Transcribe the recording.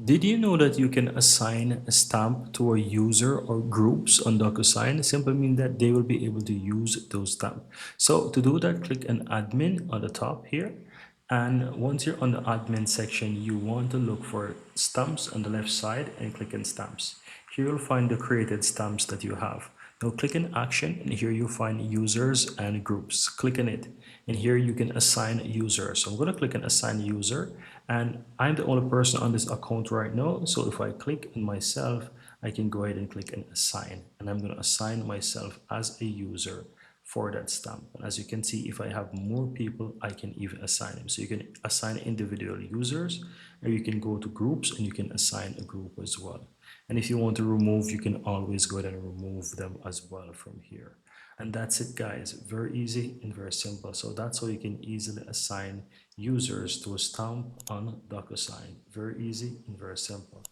Did you know that you can assign a stamp to a user or groups on DocuSign? Simply mean that they will be able to use those stamps. So to do that, click an admin on the top here. And once you're on the admin section, you want to look for stamps on the left side and click on stamps. Here you'll find the created stamps that you have. Now click on action and here you'll find users and groups. Click on it and here you can assign users. So I'm going to click on assign user and I'm the only person on this account right now. So if I click on myself, I can go ahead and click on assign and I'm going to assign myself as a user for that stamp. And as you can see, if I have more people, I can even assign them. So you can assign individual users or you can go to groups and you can assign a group as well. And if you want to remove, you can always go ahead and remove them as well from here. And that's it, guys. Very easy and very simple. So that's how you can easily assign users to a stamp on DocuSign. Very easy and very simple.